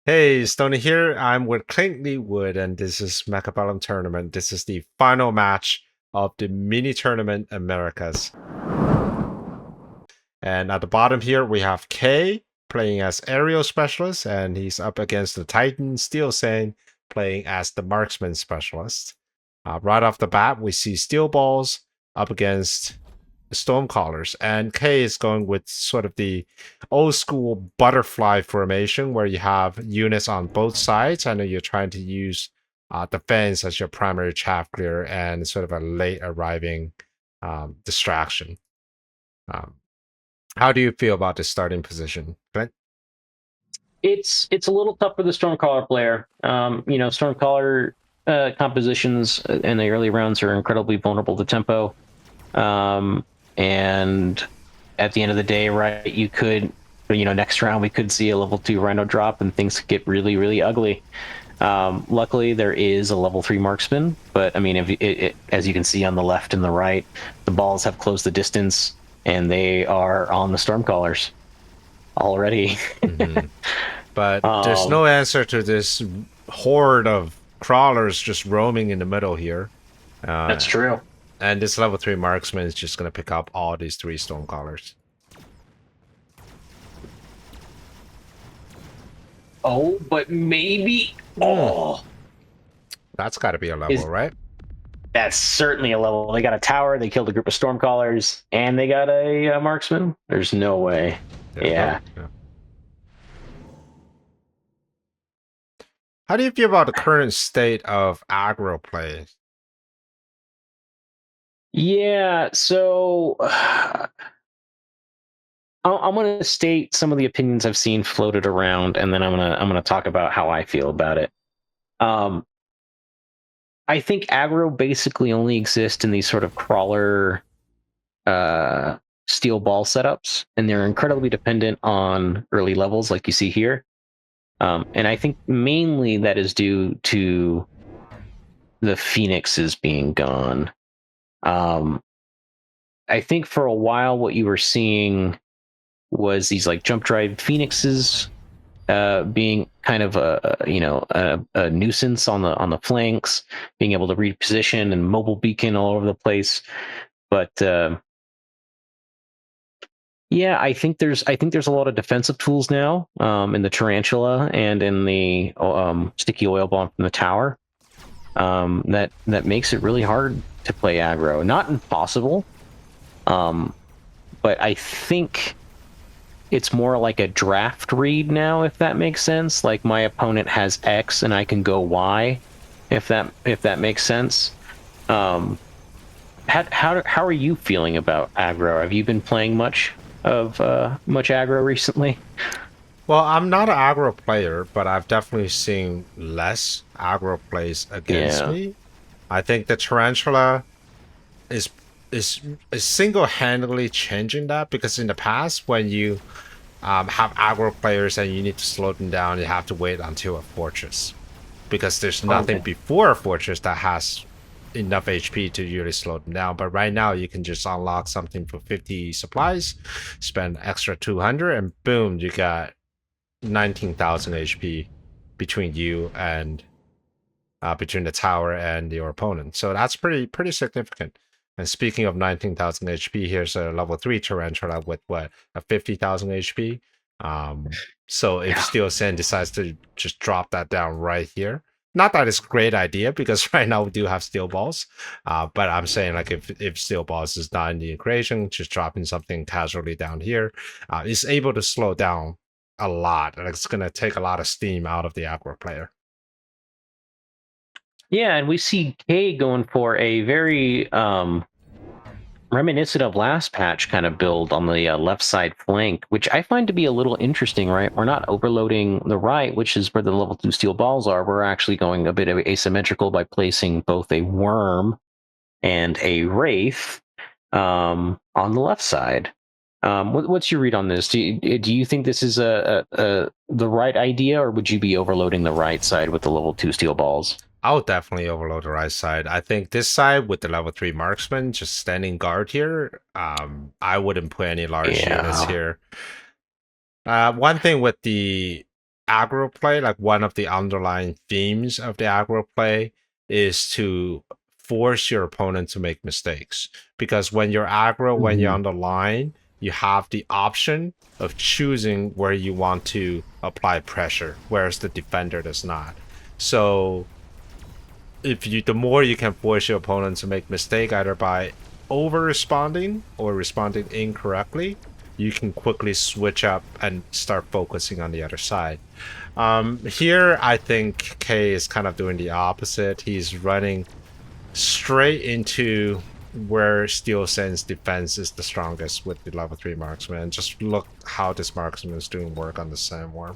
Hey, Stoney here. I'm with Clinkley Wood, and this is Mechabellum Tournament. This is the final match of the mini tournament Americas. And at the bottom here, we have Kay playing as aerial specialist, and he's up against the Titan Steel Sane playing as the marksman specialist. Right off the bat, we see Steel Balls up against Stormcallers, and K is going with sort of the old school butterfly formation where you have units on both sides. I know you're trying to use defense as your primary chaff clear and sort of a late arriving distraction. Um, how do you feel about the starting position, Clint? It's a little tough for the Stormcaller player. Stormcaller compositions in the early rounds are incredibly vulnerable to tempo. And at the end of the day, right, next round we could see a level 2 Rhino drop and things could get really, really ugly. Luckily, there is a level 3 marksman, but I mean, as you can see on the left and the right, the balls have closed the distance and they are on the Stormcallers already. Mm-hmm. But there's um, no answer to this horde of crawlers just roaming in the middle here. that's Uh, true. and this level 3 marksman is just going to pick up all these three Stormcallers. Oh, but maybe. Oh, That's got to be a level, is right? that's certainly a level. They got a tower. They killed a group of stormcallers, and they got a marksman. There's no way. There we go. Yeah, Yeah. How do you feel about the current state of aggro play? yeah. So I'm going to state some of the opinions I've seen floated around, and then I'm gonna talk about how I feel about it. Um, I think aggro basically only exists in these sort of crawler uh, steel ball setups, and they're incredibly dependent on early levels, like you see here. And I think mainly that is due to the phoenixes being gone. Um, I think for a while, what you were seeing was these like jump drive phoenixes being kind of a nuisance on the flanks, being able to reposition and mobile beacon all over the place. But yeah, I think there's a lot of defensive tools now in the tarantula and in the sticky oil bomb from the tower that makes it really hard to play aggro. Not impossible, um, but I think it's more like a draft read now, if that makes sense. Like my opponent has X and I can go Y, if that makes sense. Um, how are you feeling about aggro? Have you been playing much aggro recently? Well, I'm not an aggro player, but I've definitely seen less aggro plays against Yeah. me. I think the tarantula is is is single-handedly changing that because in the past when you have aggro players and you need to slow them down, you have to wait until a fortress because there's nothing Okay. before a fortress that has enough HP to really slow them down. But right now, you can just unlock something for 50 supplies, spend extra 200, and boom, you got 19,000 HP between you and between the tower and your opponent. So that's pretty significant. And speaking of 19,000 HP, here's a level 3 Tarantula with what, a 50,000 HP. So if Yeah. Steel Sand decides to just drop that down right here, not that it's a great idea because right now we do have Steel Balls, but I'm saying like if Steel Balls is not in the equation, just dropping something casually down here is able to slow down a lot, and it's going to take a lot of steam out of the aggro player. Yeah, and we see K going for a very reminiscent of last patch kind of build on the left side flank, which I find to be a little interesting, right? We're not overloading the right, which is where the level 2 steel balls are. We're actually going a bit of asymmetrical by placing both a worm and a wraith on the left side. What's your read on this? Do you think this is the right idea, or would you be overloading the right side with the level 2 steel balls? I'll definitely overload the right side. I think this side with the level 3 marksman just standing guard here, I wouldn't put any large units Yeah. here. One thing with the aggro play, like one of the underlying themes of the aggro play is to force your opponent to make mistakes. Because when you're aggro, when you're on the line, you have the option of choosing where you want to apply pressure, whereas the defender does not. So the more you can force your opponent to make mistake either by over responding or responding incorrectly, you can quickly switch up and start focusing on the other side. Here, I think K is kind of doing the opposite. He's running straight into where Steel Sen's defense is the strongest with the level 3 marksman. And just look how this marksman is doing work on the Sandworm.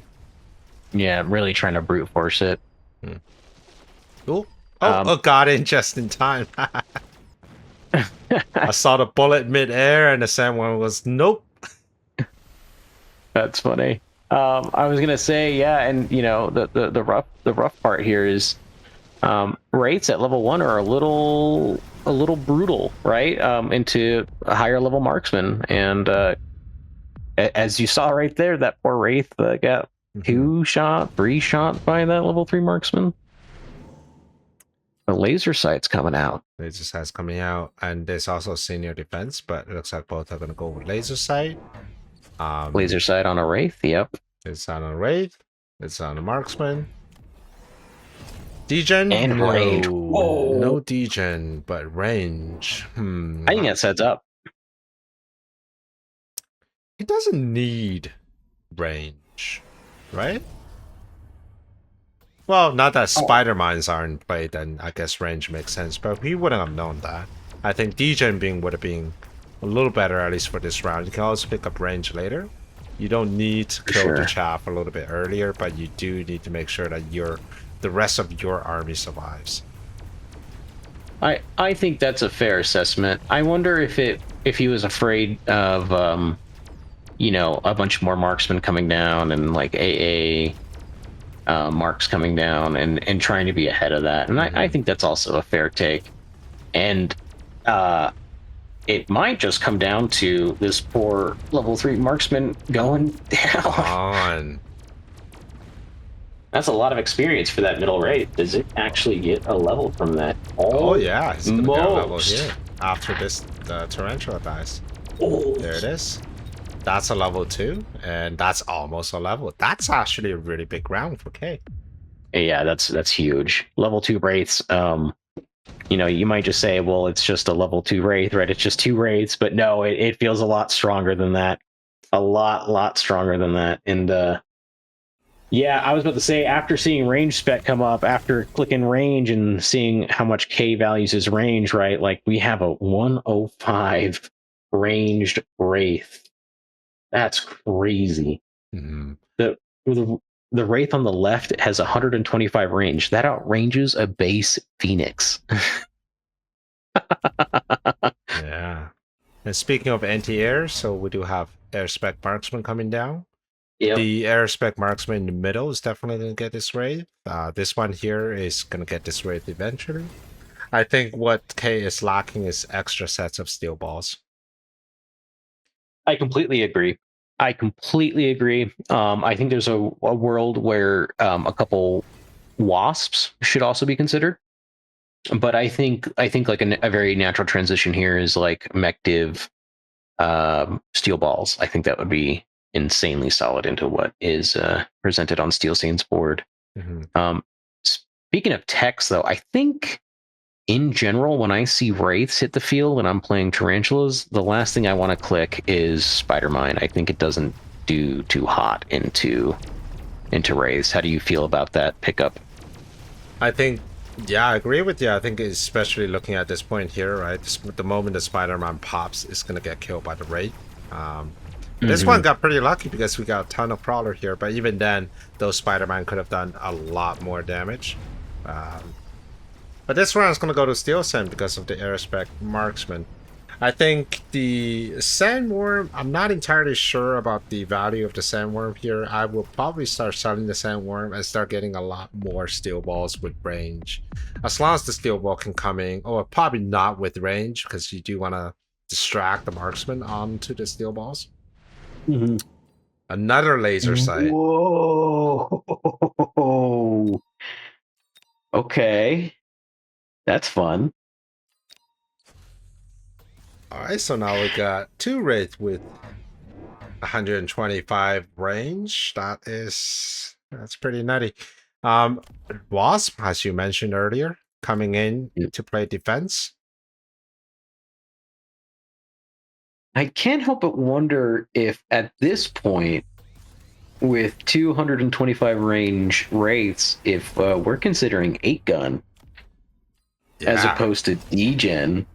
Yeah, really trying to brute force it. Ooh. Oh, got in just in time. I saw the bullet mid-air and the Sandworm was nope. That's funny. I was gonna say, yeah, and you know, the rough part here is rates at level 1 are a little brutal, right? Into a higher level marksman, and as you saw right there, that poor Wraith got 3 shot by that level 3 marksman. The laser sight's coming out. Laser sight's coming out, and there's also senior defense, but it looks like both are gonna go with laser sight. Laser sight on a Wraith, yep. It's on a Wraith. It's on a marksman. Degen? And no, range. Whoa. No degen, but range. I think that sets up. He doesn't need range, right? Well, not that spider mines are in play, then I guess range makes sense, but he wouldn't have known that. I think degen would have been a little better, at least for this round. You can also pick up range later. You don't need to kill the chaff a little bit earlier, but you do need to make sure that the rest of your army survives. I think that's a fair assessment. I wonder if he was afraid of you know, a bunch more marksmen coming down and like AA marks coming down and trying to be ahead of that. And I think that's also a fair take. And it might just come down to this poor level 3 marksman going down. That's a lot of experience for that middle Wraith. Does it actually get a level from that? Oh yeah, it's gonna get a level here after this tarantula dies. There it is. That's a level 2, and that's almost a level. That's actually a really big round for K. Yeah, that's huge. Level 2 Wraiths. You know, you might just say, well, it's just a level 2 Wraith, right? It's just 2 Wraiths, but no, it feels a lot stronger than that. A lot stronger than that. And yeah, I was about to say, after seeing range spec come up, after clicking range and seeing how much K values his range, right? Like, we have a 105 ranged Wraith. That's crazy. The Wraith on the left has 125 range. That outranges a base Phoenix. Yeah. And speaking of anti-air, so we do have air spec marksman coming down. Yep. The air spec marksman in the middle is definitely going to get this Wraith. This one here is going to get this Wraith eventually. I think what K is lacking is extra sets of steel balls. I completely agree. I think there's a world where a couple wasps should also be considered. But I think like a very natural transition here is like mech div steel balls. I think that would be insanely solid into what is presented on Steel Saint's board. Speaking of techs, though, I think in general, when I see Wraiths hit the field and I'm playing Tarantulas, the last thing I want to click is Spider Mine. I think it doesn't do too hot into Wraiths. How do you feel about that pickup? I think, yeah, I agree with you. I think especially looking at this point here, right? The moment the Spider-Man pops, it's going to get killed by the Wraith. This one got pretty lucky because we got a ton of Prowler here, but even then, those Spider-Man could have done a lot more damage. But this round is going to go to Steel Saint because of the Aerospec Marksman. I think the Sandworm, I'm not entirely sure about the value of the Sandworm here. I will probably start selling the Sandworm and start getting a lot more steel balls with range. As long as the steel ball can come in, or probably not with range, because you do want to distract the marksman onto the steel balls. Another laser sight. Whoa. Okay. That's fun. All right, so now we got 2 wraith with 125 range. That's pretty nutty. Wasp, as you mentioned earlier, coming in to play defense. I can't help but wonder if at this point, with 225 range wraiths, if we're considering 8-gun as opposed to D-gen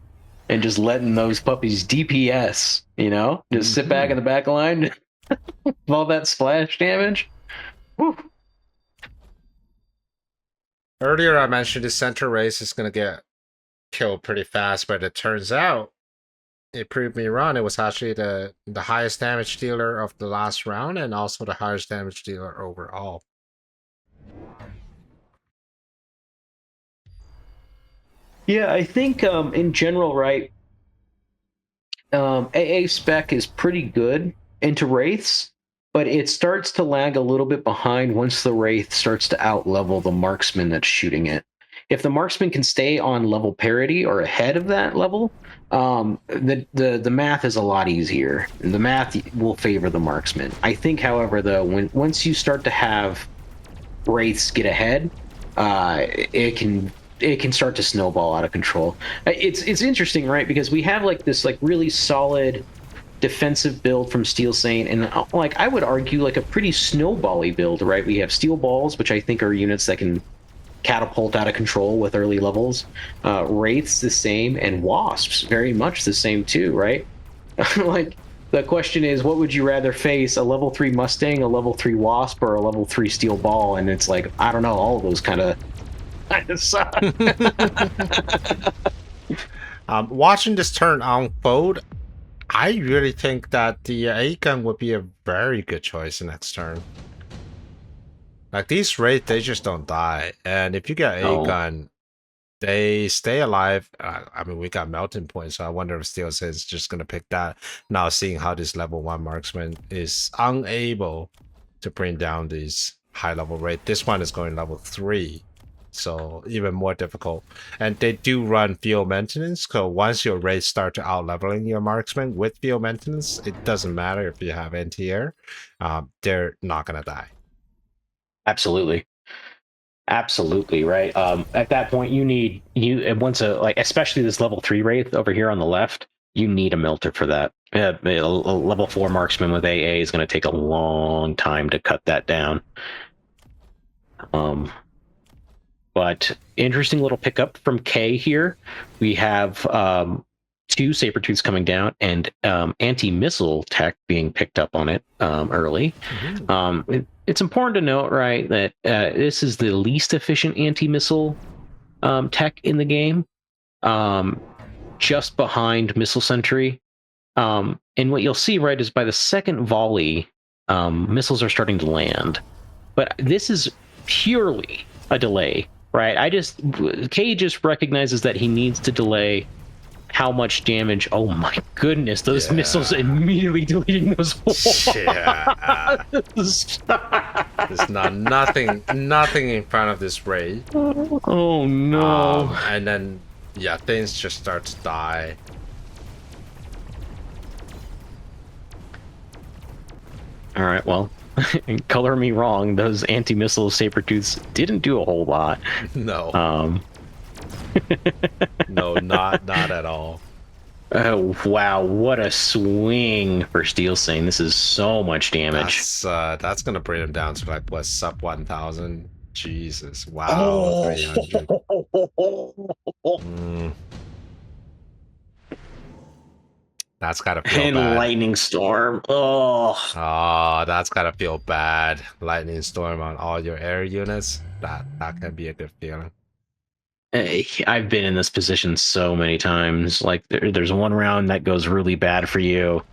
and just letting those puppies DPS, just sit back in the back line with all that splash damage. Whew. Earlier, I mentioned the center race is going to get killed pretty fast, but it turns out it proved me wrong. It was actually the highest damage dealer of the last round and also the highest damage dealer overall. Yeah, I think in general, right, AA spec is pretty good into Wraiths, but it starts to lag a little bit behind once the Wraith starts to outlevel the marksman that's shooting it. If the marksman can stay on level parity or ahead of that level, the math is a lot easier. The math will favor the marksman. I think, however, though, once you start to have Wraiths get ahead, it can start to snowball out of control. It's interesting, right? Because we have like this like really solid defensive build from Steel Saint, and like I would argue like a pretty snowbally build, right? We have Steel Balls, which I think are units that can catapult out of control with early levels. Wraiths the same, and Wasps very much the same too, right? Like the question is, what would you rather face, a level 3 Mustang, a level 3 Wasp, or a level 3 Steel Ball? And it's like, I don't know, all of those kind of suck. Watching this turn unfold, I really think that the 8-gun would be a very good choice next turn. Like these wraith, they just don't die, and if you get 8-gun, they stay alive. I mean, we got melting point, so I wonder if Steel Saint is just gonna pick that. Now, seeing how this level 1 marksman is unable to bring down these high level wraith, this one is going level 3. So even more difficult. And they do run field maintenance, so once your wraiths start to out-leveling your marksman with field maintenance, it doesn't matter if you have anti-air, they're not gonna die. Absolutely, right. At that point, once especially this level 3 wraith over here on the left, you need a melter for that. A level 4 marksman with AA is going to take a long time to cut that down. But interesting little pickup from K here. We have 2 Sabertooths coming down and anti-missile tech being picked up on it early. It's important to note, right, that this is the least efficient anti-missile tech in the game, just behind Missile Sentry. And what you'll see, right, is by the second volley, missiles are starting to land. But this is purely a delay, right? K just recognizes that he needs to delay how much damage. Oh my goodness, those missiles immediately deleting those walls. Yeah. There's nothing in front of this raid. Oh no. And then things just start to die. All right, well, color me wrong, those anti-missile Sabertooths didn't do a whole lot. No. No, not at all. Oh wow, what a swing for Steel Saint. This is so much damage. That's gonna bring him down to like what, sub 1,000. Jesus, wow. 300. That's gotta feel bad. Lightning Storm. Oh, that's gotta feel bad. Lightning Storm on all your air units. That can be a good feeling. I've been in this position so many times. Like there's one round that goes really bad for you,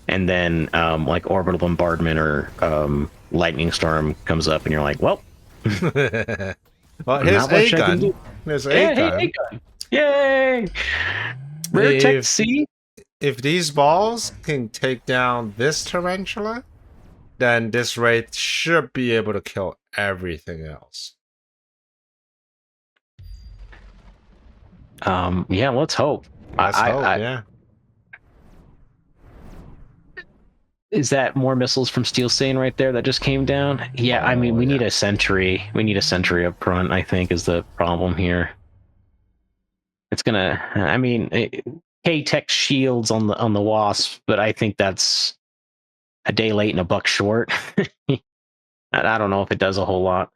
and then like orbital bombardment or lightning storm comes up, and you're like, well, well, here's a gun. There's a gun. Yay! Rare Tech C. If these balls can take down this tarantula, then this raid should be able to kill everything else. Yeah, let's hope. Let's hope, yeah. Is that more missiles from Steel Stain right there that just came down? Yeah, I mean, we need a sentry. We need a sentry up front, I think, is the problem here. It's gonna, I mean, K-Tech shields on the Wasp, but I think that's a day late and a buck short. I don't know if it does a whole lot.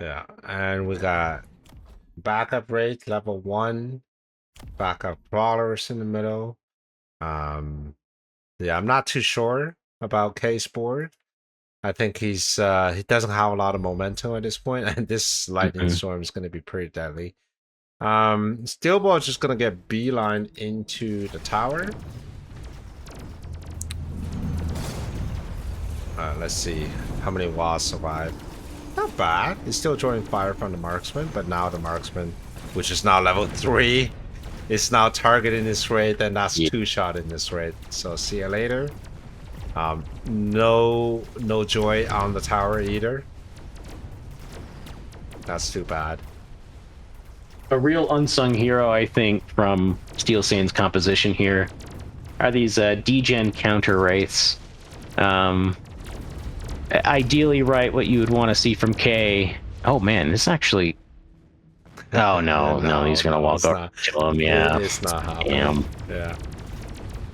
Yeah, and we got backup raids, level 1, backup brawlers in the middle. Yeah, I'm not too sure about K's board. I think he doesn't have a lot of momentum at this point, and this lightning storm is going to be pretty deadly. Steel Ball is just going to get beeline into the tower. Let's see how many walls survive. Not bad. He's still drawing fire from the marksman, but now the marksman, which is now level 3, is now targeting this raid, then that's 2-shot in this raid. So see you later. No joy on the tower either. That's too bad. A real unsung hero, I think, from Steel Stain's composition here are these degen counter wraiths. Ideally, right, what you would want to see from K. Oh man, this actually. Oh no, he's gonna walk up, kill him. Yeah, it's not happening. Yeah.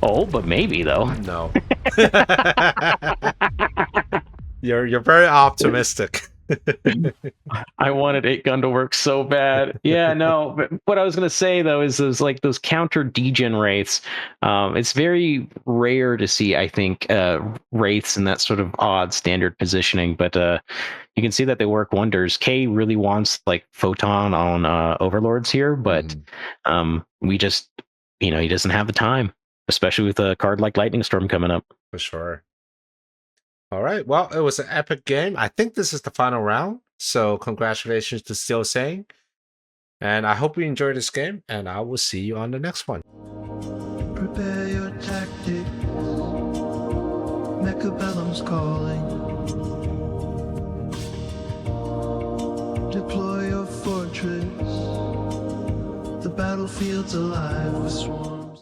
Oh, but maybe though. No. You're very optimistic. I wanted 8-gun to work so bad. Yeah, no. But what I was gonna say though is those counter degen wraiths. It's very rare to see, I think, wraiths in that sort of odd standard positioning. But you can see that they work wonders. K really wants like photon on overlords here, but we just, he doesn't have the time, especially with a card like Lightning Storm coming up. For sure. All right. Well, it was an epic game. I think this is the final round. So congratulations to Steel Stain. And I hope you enjoyed this game. And I will see you on the next one. Prepare your tactics. Mechabellum's calling. Deploy your fortress. The battlefield's alive with swarms.